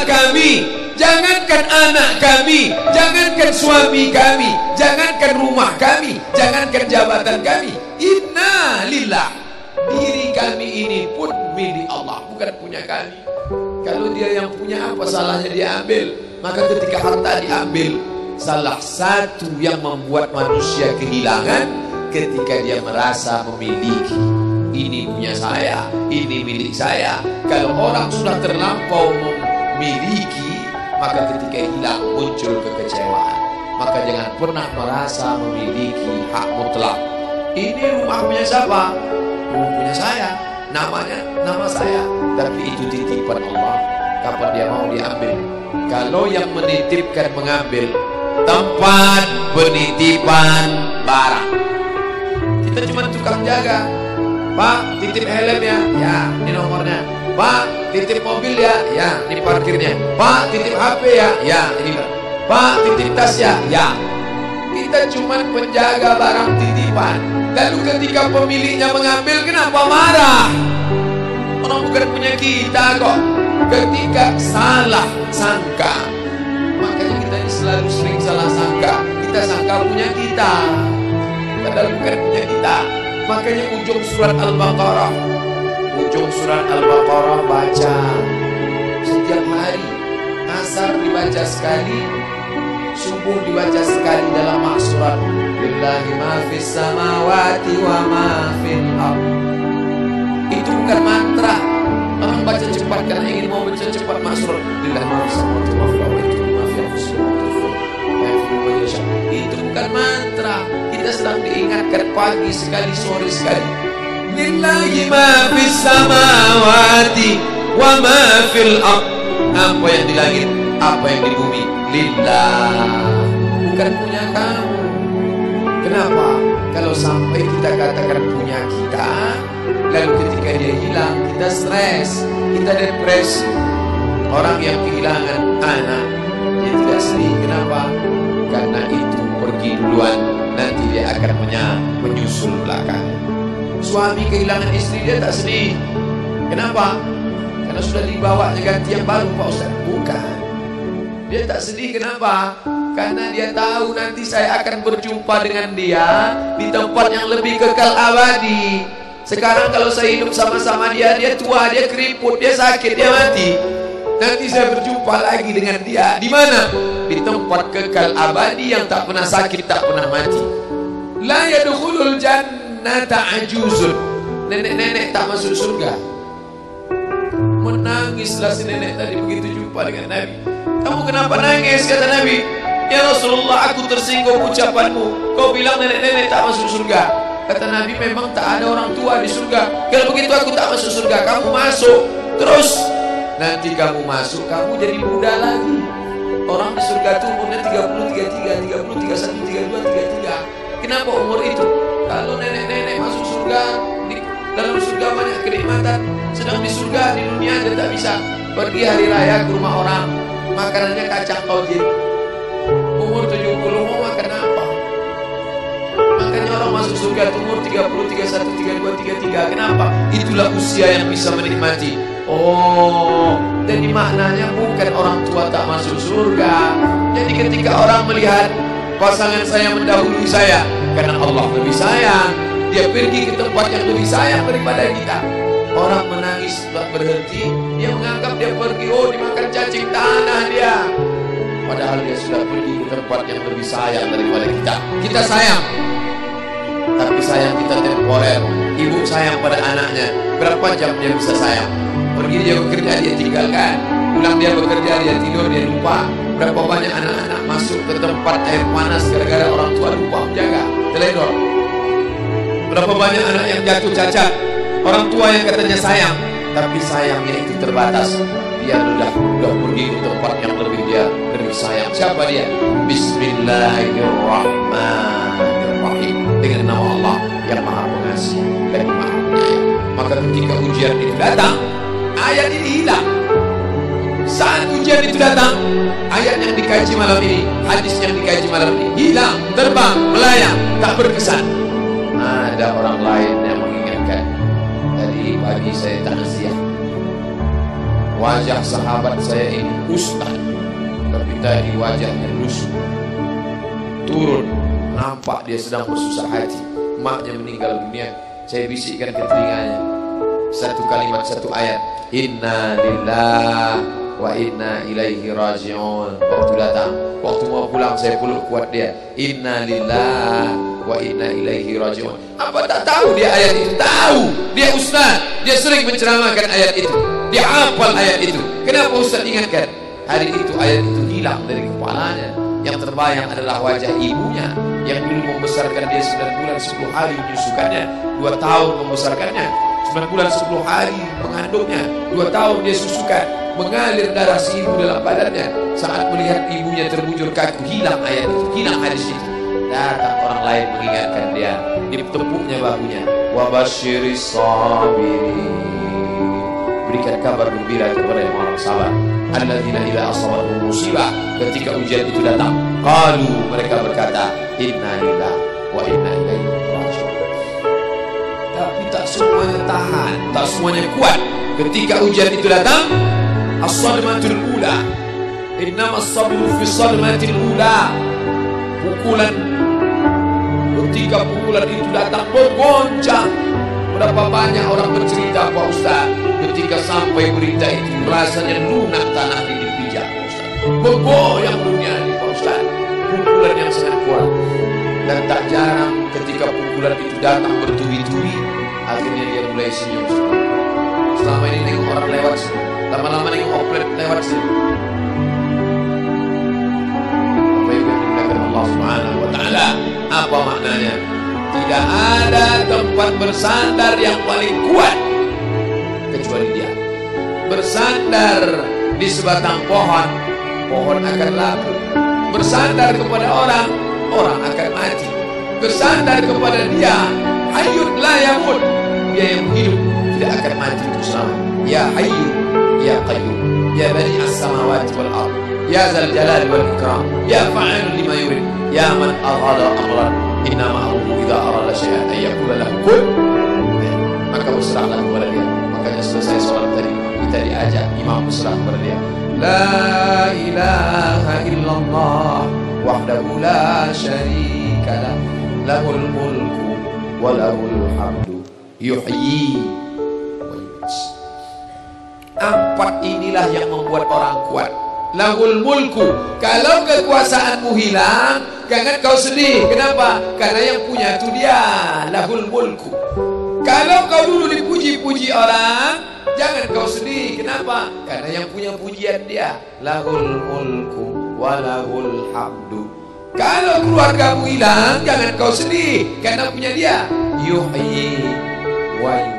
Kami, jangankan anak kami, jangankan suami kami, jangankan rumah kami, jangankan jabatan kami, inna lillah, diri kami ini pun milik Allah, bukan punya kami. Kalau dia yang punya, apa salahnya dia ambil? Maka ketika harta diambil, salah satu yang membuat manusia kehilangan ketika dia merasa memiliki. Ini punya saya, ini milik saya. Kalau orang sudah terlampau miliki, maka ketika hilang muncul kekecewaan. Maka jangan pernah merasa memiliki hak mutlak. Ini rumah punya siapa? Rumah punya saya, namanya nama saya, tapi itu titipan Allah. Kapan dia mau diambil? Kalau yang menitipkan mengambil, tempat penitipan barang, kita cuma tukang jaga. Pak, titip helm ya? Ya, ini nomornya. Pak, titip mobil ya? Ya, ini parkirnya. Pak, titip HP ya? Ya, ini. Pak, titip tas ya? Ya. Kita cuma penjaga barang titipan. Lalu ketika pemiliknya mengambil, kenapa marah? Orang bukan punya kita kok. Ketika salah sangka, makanya kita ini selalu sering salah sangka. Kita sangka punya kita, padahal bukan punya kita. Makanya ujung surat Al-Baqarah, baca setiap hari. Asar dibaca sekali, subuh dibaca sekali dalam maksurat. Lillahi ma fis samawati wa ma fil ardh. Itu bukan mantra. Orang baca cepat karena ingin mau baca cepat maksurat. Lillahi ma fis samawati wa fil ardh. Itu bukan mantra. Kita sedang diingatkan pagi sekali, sore sekali. Lillahi ma fis samawati wa ma fil ardh. Apa yang di langit, apa yang di bumi, lillah, bukan punya kamu. Kenapa? Kalau sampai kita katakan punya kita, lalu ketika dia hilang, kita stres, kita depresi. Orang yang kehilangan anak, dia tidak sedih. Kenapa? Karena itu pergi duluan, nanti dia akan menyusul belakang. Suami kehilangan istri, dia tak sedih. Kenapa? Karena sudah dibawanya ganti yang baru, Pak Ustaz. Bukan. Dia tak sedih, kenapa? Karena dia tahu nanti saya akan berjumpa dengan dia di tempat yang lebih kekal abadi. Sekarang kalau saya hidup sama-sama dia, dia tua, dia keriput, dia sakit, dia mati. Nanti saya berjumpa lagi dengan dia. Di mana? Di tempat kekal abadi yang tak pernah sakit, tak pernah mati. La yadkhulul jannata ajuzun. Nenek-nenek tak masuk surga. Menangislah si nenek tadi begitu jumpa dengan Nabi. Kamu kenapa nangis? Kata Nabi. Ya Rasulullah, aku tersinggung ucapanmu. Kau bilang nenek-nenek tak masuk surga. Kata Nabi, memang tak ada orang tua di surga. Kalau begitu aku tak masuk surga. Kamu masuk. Terus nanti kamu masuk, kamu jadi muda lagi. Orang di surga itu umurnya 30, 33, 30, 31, 32, 33. Kenapa umur itu? Kalau nenek-nenek masuk surga, di dalam surga banyak kenikmatan. Sedang di surga, di dunia dia tak bisa. Pergi hari raya ke rumah orang, makanannya kacang tojin. Umur 70 mau makan apa? Makanya orang masuk surga itu umur 30, 31, 32, 33. Kenapa? Itulah usia yang bisa menikmati. Oh, jadi maknanya bukan orang tua tak masuk surga. Jadi ketika orang melihat pasangan saya mendahului saya, karena Allah lebih sayang, dia pergi ke tempat yang lebih sayang daripada kita. Orang menangis tak berhenti, dia menganggap dia pergi, oh dimakan cacing tanah dia. Padahal dia sudah pergi ke tempat yang lebih sayang daripada kita. Kita sayang, tapi sayang kita temporer. Ibu sayang pada anaknya, berapa jam dia bisa sayang? Pergi dia bekerja, dia tinggalkan. Pulang dia bekerja, dia tidur, dia lupa. Berapa banyak anak-anak masuk ke tempat air panas gara-gara orang tua lupa menjaga, teledor. Berapa banyak anak yang jatuh cacat, orang tua yang katanya sayang, tapi sayangnya itu terbatas. Dia sudah pergi ke tempat yang lebih sayang. Siapa dia? Bismillahirrahmanirrahim. Dengan nama Allah yang Maha Pengasih dan Maha Penyayang. Maka ketika ujian itu datang, ayat ini hilang. Saat ujian itu datang, ayat yang dikaji malam ini, hadis yang dikaji malam ini hilang, terbang, melayang, tak berkesan. Ada orang lain yang mengingatkan. Tadi pagi saya takziah, wajah sahabat saya ini ustaz, tapi tadi wajahnya lusuh. Turun, nampak dia sedang bersusah hati. Maknya meninggal dunia. Saya bisikkan ke telinganya satu kalimat, satu ayat, inna lillahi wa inna ilaihi raji'un. Waktu datang, waktu mau pulang, saya peluk kuat dia, inna lillahi wa inna ilaihi raji'un. Apa tak tahu dia ayat itu? Tahu. Dia ustaz, dia sering menceramahkan ayat itu, dia hafal ayat itu. Kenapa ustaz ingatkan? Hari itu ayat itu hilang dari kepalanya. Yang terbayang adalah wajah ibunya yang dulu membesarkan dia 9 bulan 10 hari, menyusukannya 2 tahun, membesarkannya 9 bulan 10 hari, mengandungnya 2 tahun, dia susukan, mengalir darah si ibu dalam badannya. Saat melihat ibunya terbujur kaku, hilang ayat itu, hilang hadis itu. Datang orang lain mengingatkan dia, ditepuknya bahunya, wabasyiris sabirin, berikan kabar gembira kepada yang orang sabar. Alladzina idza asabatuhum musibah, ketika ujian itu datang, qalu, mereka berkata, inna lillahi wa inna ilaihi raji'un. Tapi tak semuanya tahan, tak semuanya kuat. Ketika ujian itu datang, as-sadmatul ula, innamas sabru fi sadmatil ula. Pukulan, ketika pukulan itu datang bergoncang. Berapa banyak orang bercerita, Pak Ustaz, ketika sampai berita itu rasanya lunak tanah ini dipijak, Pak Ustaz. Bergoyang dunia ini, Pak Ustaz. Pukulan yang sangat kuat. Dan tak jarang ketika pukulan itu datang bertubi-tubi, akhirnya dia mulai senyum. Selama ini nengok orang lewat sini, lama-lama nengok oplet lewat sini. Apa yang dimuliakan Allah Subhanahu wa Ta'ala? Apa maknanya? Tidak ada tempat bersandar yang paling kuat kecuali dia. Bersandar di sebatang pohon, pohon akan laku. Bersandar kepada orang, orang akan mati. Bersandar kepada dia, hayyun la yamut, dia yang hidup tidak akan mati untuk selamanya. Ya hayyu ya qayyum ya bani as-samawati wal ard ya zal jalali wal ikram ya fa'ilun lima yurid ya man aghada amran innama amruhu idza arada syai'an ay yaqula lahu kun. Maka berserahlah kepada dia. Makanya selesai sholat tadi kita diajak imam berserah kepada dia. La ilaha illallah wahdahu la syarika lah, lahul mulku wa lahul hamdu yuhyi wa yumiit. 4 inilah yang membuat orang kuat. Lahul mulku, kalau kekuasaanmu hilang, jangan kau sedih. Kenapa? Karena yang punya itu dia. Lahul mulku. Kalau kau dulu dipuji-puji orang, jangan kau sedih. Kenapa? Karena yang punya pujian dia. Lahul mulku wa lahul hamdu. Kalau keluargamu hilang, jangan kau sedih, karena punya dia. Yuhyi wa yumiit.